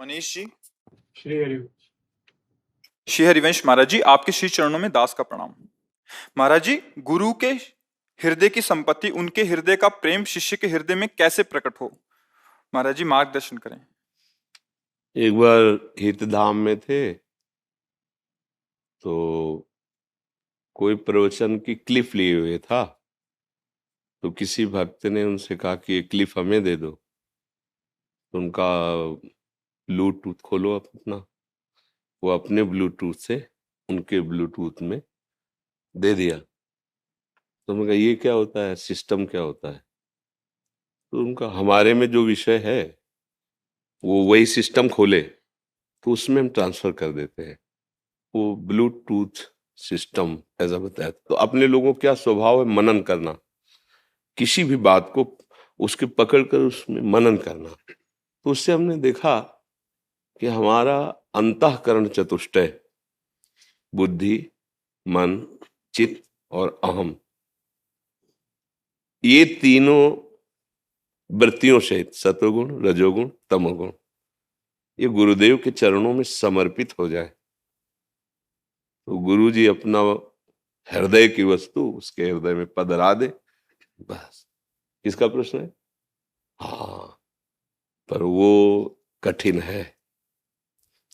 मनीष जी। श्री हरि। श्री हरिवंश महाराज जी, आपके श्री चरणों में दास का प्रणाम। महाराज जी, गुरु के हृदय की संपत्ति, उनके हृदय का प्रेम शिष्य के हृदय में कैसे प्रकट हो? महाराज जी मार्गदर्शन करें। एक बार हितधाम में थे तो कोई प्रवचन की क्लिप लिए हुए था, तो किसी भक्त ने उनसे कहा कि ये क्लिप हमें दे दो। तो उनका ब्लूटूथ खोलो अपना, वो अपने ब्लूटूथ से उनके ब्लूटूथ में दे दिया। तो उनका ये क्या होता है, सिस्टम क्या होता है? तो उनका हमारे में जो विषय है वो वही सिस्टम खोले तो उसमें हम ट्रांसफर कर देते हैं। वो ब्लूटूथ सिस्टम ऐसा बताया। तो अपने लोगों का स्वभाव है मनन करना, किसी भी बात को उसके पकड़ कर उसमें मनन करना। तो उससे हमने देखा कि हमारा अंतःकरण चतुष्टय, बुद्धि, मन, चित्त और अहम, ये तीनों वृत्तियों से सत्वगुण, रजोगुण, तमोगुण, ये गुरुदेव के चरणों में समर्पित हो जाए तो गुरु जी अपना हृदय की वस्तु उसके हृदय में पधरा दे। बस। किसका प्रश्न है? हाँ, पर वो कठिन है।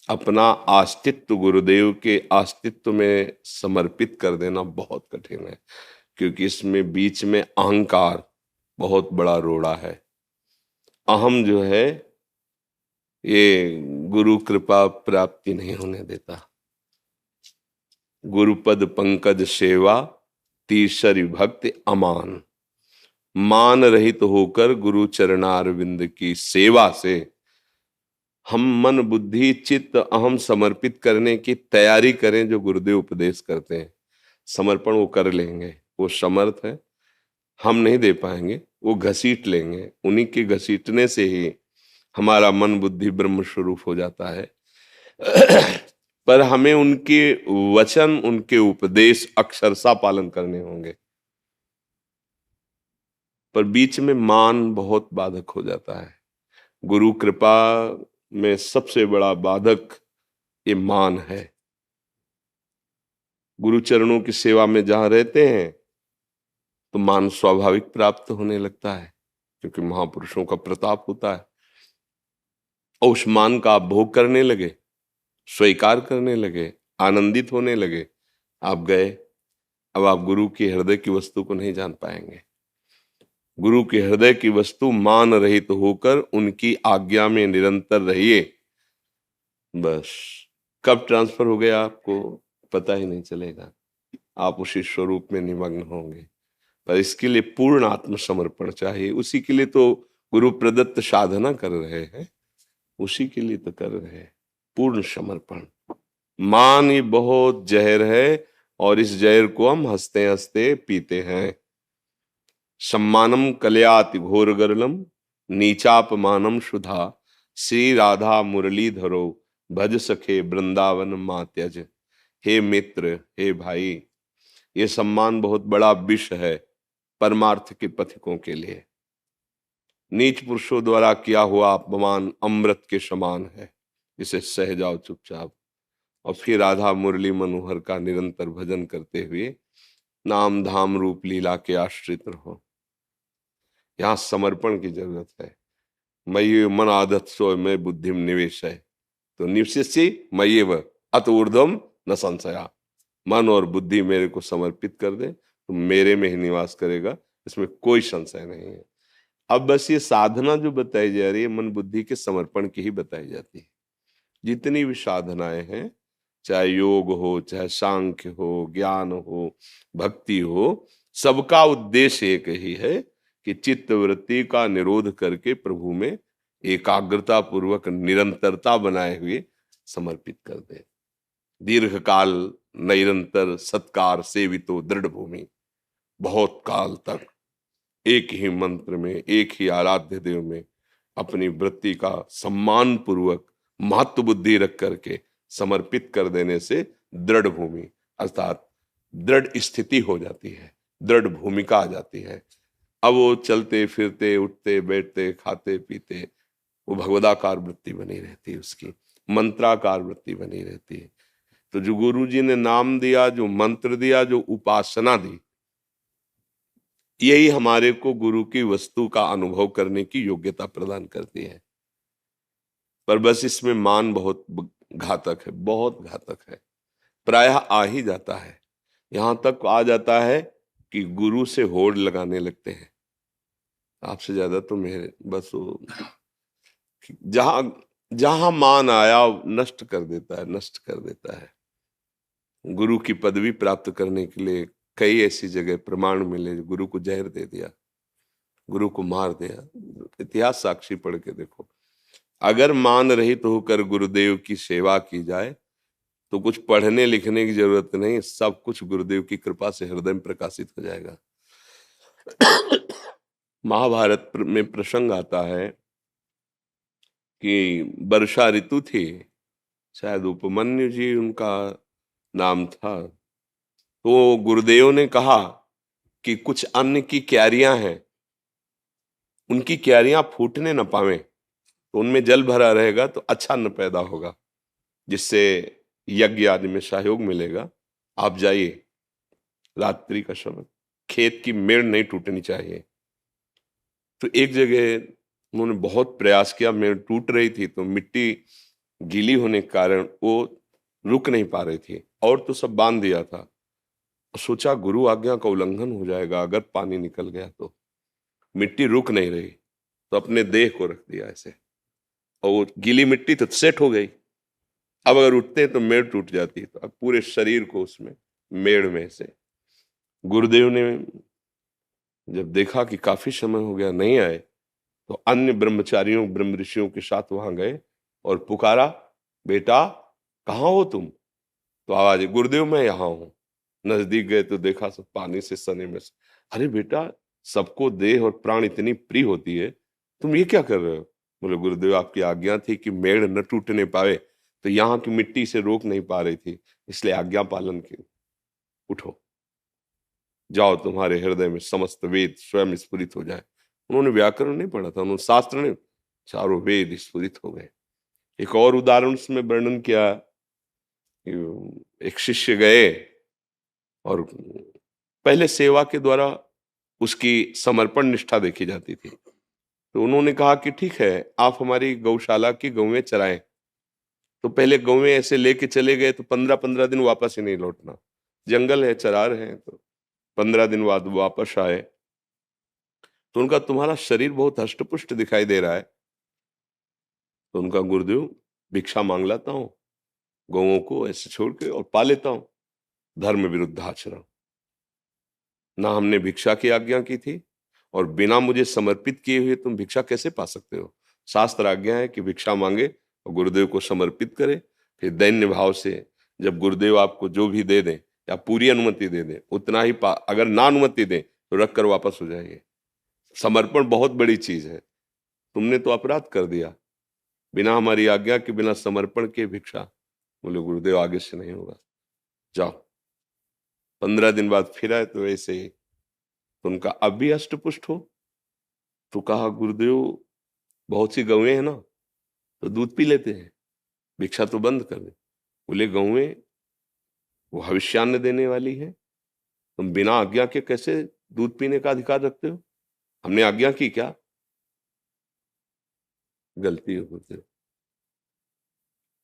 अपना अस्तित्व गुरुदेव के अस्तित्व में समर्पित कर देना बहुत कठिन है, क्योंकि इसमें बीच में अहंकार बहुत बड़ा रोड़ा है। अहम जो है ये गुरु कृपा प्राप्ति नहीं होने देता। गुरुपद पंकज सेवा तीसरी भक्ति अमान, मान रहित होकर गुरु चरणारविंद की सेवा से हम मन बुद्धि चित्त अहम समर्पित करने की तैयारी करें। जो गुरुदेव उपदेश करते हैं समर्पण वो कर लेंगे, वो समर्थ है, हम नहीं दे पाएंगे, वो घसीट लेंगे। उन्हीं के घसीटने से ही हमारा मन बुद्धि ब्रह्म स्वरूप हो जाता है। पर हमें उनके वचन, उनके उपदेश अक्षरशः पालन करने होंगे। पर बीच में मान बहुत बाधक हो जाता है। गुरु कृपा में सबसे बड़ा बाधक ये मान है। गुरु चरणों की सेवा में जहां रहते हैं तो मान स्वाभाविक प्राप्त होने लगता है, क्योंकि महापुरुषों का प्रताप होता है। और उस मान का आप भोग करने लगे, स्वीकार करने लगे, आनंदित होने लगे, आप गए। अब आप गुरु के हृदय की वस्तु को नहीं जान पाएंगे। गुरु के हृदय की वस्तु मान रहित होकर उनकी आज्ञा में निरंतर रहिए। बस कब ट्रांसफर हो गया आपको पता ही नहीं चलेगा, आप उसी स्वरूप में निमग्न होंगे। पर इसके लिए पूर्ण आत्मसमर्पण चाहिए। उसी के लिए तो गुरु प्रदत्त साधना कर रहे हैं, उसी के लिए तो कर रहे हैं। पूर्ण समर्पण। मान ही बहुत जहर है और इस जहर को हम हंसते हंसते पीते हैं। सम्मानम कलयाति घोर गरलम नीचापमानम सुधा, श्री राधा मुरलीधरो भज सखे वृंदावन मात्यज। हे मित्र, हे भाई, ये सम्मान बहुत बड़ा विष है परमार्थ के पथिकों के लिए। नीच पुरुषों द्वारा किया हुआ अपमान अमृत के समान है, इसे सह जाओ चुपचाप और फिर राधा मुरली मनोहर का निरंतर भजन करते हुए नाम धाम रूप लीला के आश्रित रहो। यहाँ समर्पण की जरूरत है। मयि मन आदत सो मैं बुद्धि निवेश है, तो निवशिष्य मय्येव अत ऊर्ध्वम न संशया। मन और बुद्धि मेरे को समर्पित कर दे तो मेरे में ही निवास करेगा, इसमें कोई संशय नहीं है। अब बस ये साधना जो बताई जा रही है मन बुद्धि के समर्पण की ही बताई जाती है। जितनी भी साधनाएं हैं, चाहे योग हो, चाहे सांख्य हो, ज्ञान हो, भक्ति हो, सबका उद्देश्य एक ही है कि चित्त वृत्ति का निरोध करके प्रभु में एकाग्रता पूर्वक निरंतरता बनाए हुए समर्पित कर दे। दीर्घ काल निरंतर सत्कार सेवितो दृढ़ भूमि, बहुत काल तक एक ही मंत्र में, एक ही आराध्य देव में अपनी वृत्ति का सम्मान पूर्वक महत्व बुद्धि रख करके समर्पित कर देने से दृढ़ भूमि अर्थात दृढ़ स्थिति हो जाती है, दृढ़ भूमिका आ जाती है। अब वो चलते फिरते उठते बैठते खाते पीते वो भगवदाकार वृत्ति बनी रहती है, उसकी मंत्राकार वृत्ति बनी रहती है। तो जो गुरु जी ने नाम दिया, जो मंत्र दिया, जो उपासना दी, यही हमारे को गुरु की वस्तु का अनुभव करने की योग्यता प्रदान करती है। पर बस इसमें मान बहुत घातक है, बहुत घातक है। प्रायः आ ही जाता है, यहां तक आ जाता है कि गुरु से होड़ लगाने लगते हैं, आपसे ज्यादा तो मेरे, बस वो जहां जहां मान आया नष्ट कर देता है, नष्ट कर देता है। गुरु की पदवी प्राप्त करने के लिए कई ऐसी जगह प्रमाण मिले, गुरु को जहर दे दिया, गुरु को मार दिया। इतिहास साक्षी पढ़ के देखो। अगर मान रहित होकर गुरुदेव की सेवा की जाए तो कुछ पढ़ने लिखने की जरूरत नहीं, सब कुछ गुरुदेव की कृपा से हृदय में प्रकाशित हो जाएगा। महाभारत में प्रसंग आता है कि वर्षा ऋतु थी, शायद उपमन्यु जी उनका नाम था। तो गुरुदेव ने कहा कि कुछ अन्न की क्यारियां हैं, उनकी क्यारियां फूटने न पावे, तो उनमें जल भरा रहेगा तो अच्छा अन्न पैदा होगा, जिससे यज्ञ आदि में सहयोग मिलेगा। आप जाइए, रात्रि का समय, खेत की मेड़ नहीं टूटनी चाहिए। तो एक जगह उन्होंने बहुत प्रयास किया, मेड़ टूट रही थी, तो मिट्टी गीली होने के कारण वो रुक नहीं पा रही थी, और तो सब बांध दिया था। सोचा गुरु आज्ञा का उल्लंघन हो जाएगा अगर पानी निकल गया तो, मिट्टी रुक नहीं रही, तो अपने देह को रख दिया ऐसे, और वो गीली मिट्टी तो सेट हो गई। अब अगर उठते तो मेड़ टूट जाती, तो अब पूरे शरीर को उसमें मेड़ में से। गुरुदेव ने जब देखा कि काफी समय हो गया नहीं आए, तो अन्य ब्रह्मचारियों ब्रह्म ऋषियों के साथ वहां गए और पुकारा, बेटा कहाँ हो तुम? तो आवाज, गुरुदेव मैं यहाँ हूं। नजदीक गए तो देखा सब पानी से सने में से। अरे बेटा, सबको देह और प्राण इतनी प्रिय होती है, तुम ये क्या कर रहे हो? बोले गुरुदेव आपकी आज्ञा थी कि मेड़ न टूटने पावे, तो यहाँ की मिट्टी से रोक नहीं पा रही थी, इसलिए आज्ञा पालन की। उठो, जाओ, तुम्हारे हृदय में समस्त वेद स्वयं स्फुरित हो जाए। उन्होंने व्याकरण नहीं पढ़ा था, उन्होंने शास्त्र नहीं, चारों वेद स्फुरित हो गए। एक और उदाहरण उसमें वर्णन किया, एक शिष्य गए और पहले सेवा के द्वारा उसकी समर्पण निष्ठा देखी जाती थी। तो उन्होंने कहा कि ठीक है, आप हमारी गौशाला की गौवें चराएं। तो पहले गौवें ऐसे लेके चले गए तो 15-15 दिन वापस ही नहीं लौटना, जंगल है, चरा रहे हैं। तो 15 दिन बाद वापस आए, तो उनका तुम्हारा शरीर बहुत हष्टपुष्ट दिखाई दे रहा है। तो उनका, गुरुदेव भिक्षा मांग लाता हूँ, गौओं को ऐसे छोड़ के, और पा लेता हूँ। धर्म विरुद्ध आचरण, ना हमने भिक्षा की आज्ञा की थी, और बिना मुझे समर्पित किए हुए तुम भिक्षा कैसे पा सकते हो? शास्त्र आज्ञा है कि भिक्षा मांगे और गुरुदेव को समर्पित करे, फिर दैन्य भाव से जब गुरुदेव आपको जो भी दे दें या पूरी अनुमति दे दें उतना ही पा, अगर ना अनुमति दें तो रख कर वापस हो जाइए। समर्पण बहुत बड़ी चीज है। तुमने तो अपराध कर दिया, बिना हमारी आज्ञा के, बिना समर्पण के भिक्षा। बोले गुरुदेव आगे से नहीं होगा, जाओ। 15 दिन बाद फिर आए तो ऐसे ही। तो उनका अब भी अष्टपुष्ट हो? तो कहा गुरुदेव बहुत सी गौएं हैं ना, तो दूध पी लेते हैं, भिक्षा तो बंद कर दे। बोले गौएं वो भविष्यान्न देने वाली है, तुम बिना आज्ञा के कैसे दूध पीने का अधिकार रखते हो? हमने आज्ञा की क्या? गलती हो गुरुदेव।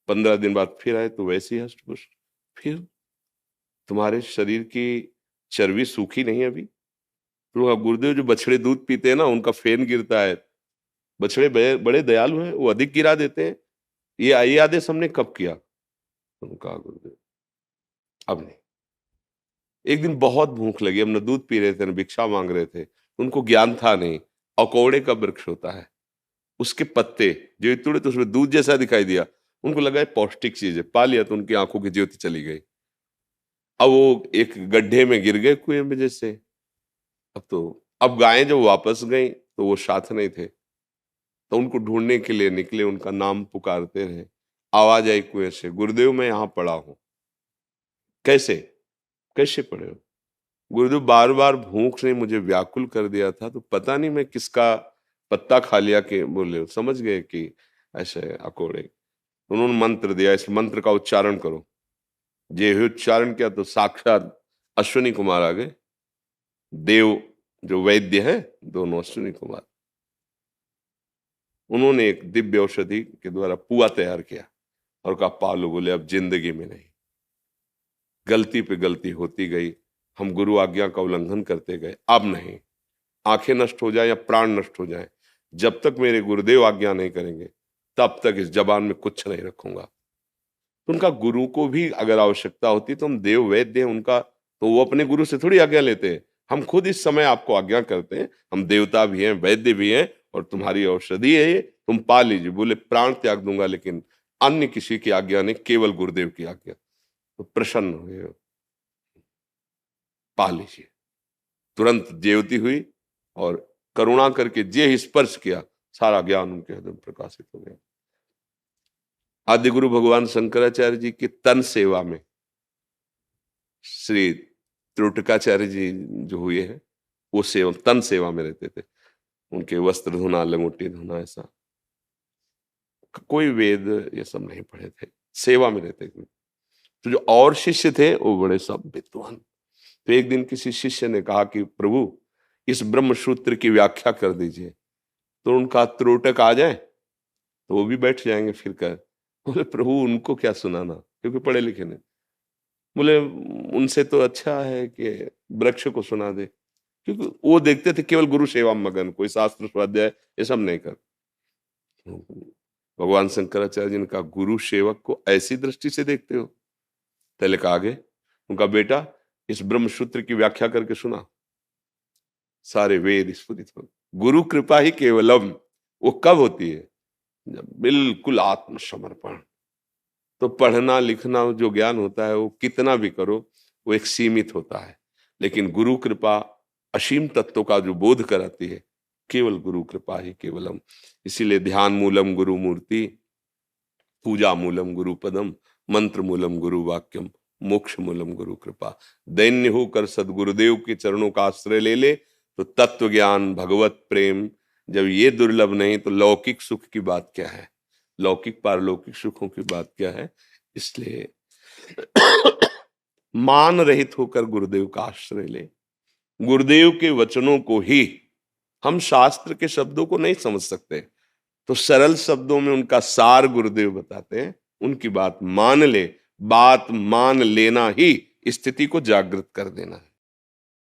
15 दिन बाद फिर आए तो वैसे ही हष्टपुष्ट। फिर तुम्हारे शरीर की चर्बी सूखी नहीं अभी? तो गुरुदेव जो बछड़े दूध पीते हैं ना, उनका फेन गिरता है, बछड़े बड़े दयालु हैं, वो अधिक गिरा देते हैं। ये आदेश हमने कब किया? उनका गुरुदेव अब नहीं। एक दिन बहुत भूख लगी, हम न दूध पी रहे थे न भिक्षा मांग रहे थे, उनको ज्ञान था नहीं। अकौड़े का वृक्ष होता है, उसके पत्ते जो तोड़े तो उसमें दूध जैसा दिखाई दिया, उनको लगा ये पौष्टिक चीज है, पा लिया तो उनकी आंखों की ज्योति चली गई। अब वो एक गड्ढे में गिर गए कुएं में जैसे। अब गायें जब वापस गई तो वो साथ नहीं थे, तो उनको ढूंढने के लिए निकले, उनका नाम पुकारते रहे। आवाज आई कुएं से, गुरुदेव मैं यहाँ पड़ा हूं। कैसे कैसे पड़े हो? गुरुदेव बार बार भूख ने मुझे व्याकुल कर दिया था, तो पता नहीं मैं किसका पत्ता खा लिया कि बोले समझ गए कि ऐसे अकोड़े। उन्होंने मंत्र दिया, इस मंत्र का उच्चारण करो। जे ही उच्चारण किया तो साक्षात अश्विनी कुमार आ गए। देव जो वैद्य है, दोनों अश्विनी कुमार। उन्होंने एक दिव्य औषधि के द्वारा पुआ तैयार किया और कहा पालो। बोले अब जिंदगी में नहीं। गलती पे गलती होती गई, हम गुरु आज्ञा का उल्लंघन करते गए, अब नहीं। आंखें नष्ट हो जाए या प्राण नष्ट हो जाए, जब तक मेरे गुरुदेव आज्ञा नहीं करेंगे तब तक इस जबान में कुछ नहीं रखूंगा। तो उनका गुरु को भी अगर आवश्यकता होती तो हम देव वैद्य हैं उनका, तो वो अपने गुरु से थोड़ी आज्ञा लेते हैं। हम खुद इस समय आपको आज्ञा करते हैं, हम देवता भी हैं, वैद्य भी हैं, और तुम्हारी औषधि है ये, तुम पा लीजिए। बोले प्राण त्याग दूंगा लेकिन अन्य किसी की आज्ञा नहीं, केवल गुरुदेव की आज्ञा। तो प्रसन्न हुए, पा लीजिए। तुरंत ज्योति हुई और करुणा करके जे स्पर्श किया, सारा ज्ञान उनके हृदय में प्रकाशित हो गया। आदि गुरु भगवान शंकराचार्य जी की तन सेवा में श्री त्रोटकाचार्य जी जो हुए हैं, वो सेवा तन सेवा में रहते थे। उनके वस्त्र धोना, लंगोटी धोना, ऐसा कोई वेद ये सब नहीं पढ़े थे, सेवा में रहते थे। तो जो और शिष्य थे वो बड़े सब विद्वान। तो एक दिन किसी शिष्य ने कहा कि प्रभु इस ब्रह्म सूत्र की व्याख्या कर दीजिए। तो उनका त्रोटक आ जाए तो वो भी बैठ जाएंगे फिर कर। बोले प्रभु उनको क्या सुनाना, क्योंकि पढ़े लिखे नहीं। बोले उनसे तो अच्छा है कि वृक्ष को सुना दे, क्योंकि वो देखते थे केवल गुरु सेवा में मगन, कोई शास्त्र स्वाध्याय ये सब नहीं कर। भगवान शंकराचार्य जी ने कहा गुरु सेवक को ऐसी दृष्टि से देखते हो? पहले कहा आगे उनका बेटा इस ब्रह्म सूत्र की व्याख्या करके सुना। सारे वेद स्फुरित हो। गुरु कृपा ही केवलम, वो कब होती है? जब बिल्कुल आत्मसमर्पण। तो पढ़ना लिखना जो ज्ञान होता है वो कितना भी करो वो एक सीमित होता है, लेकिन गुरु कृपा असीम तत्व का जो बोध कराती है, केवल गुरु कृपा ही केवलम। इसीलिए ध्यान मूलम गुरु मूर्ति, पूजा मूलम गुरु पदम, मंत्र मूलम गुरु वाक्यम, मोक्ष मूलम गुरु कृपा। दैन्य होकर सदगुरुदेव के चरणों का आश्रय ले ले तो तत्व ज्ञान, भगवत प्रेम जब ये दुर्लभ नहीं तो लौकिक सुख की बात क्या है, लौकिक पारलौकिक सुखों की बात क्या है। इसलिए मान रहित होकर गुरुदेव का आश्रय ले। गुरुदेव के वचनों को ही, हम शास्त्र के शब्दों को नहीं समझ सकते, तो सरल शब्दों में उनका सार गुरुदेव बताते हैं, उनकी बात मान ले। बात मान लेना ही स्थिति को जागृत कर देना है।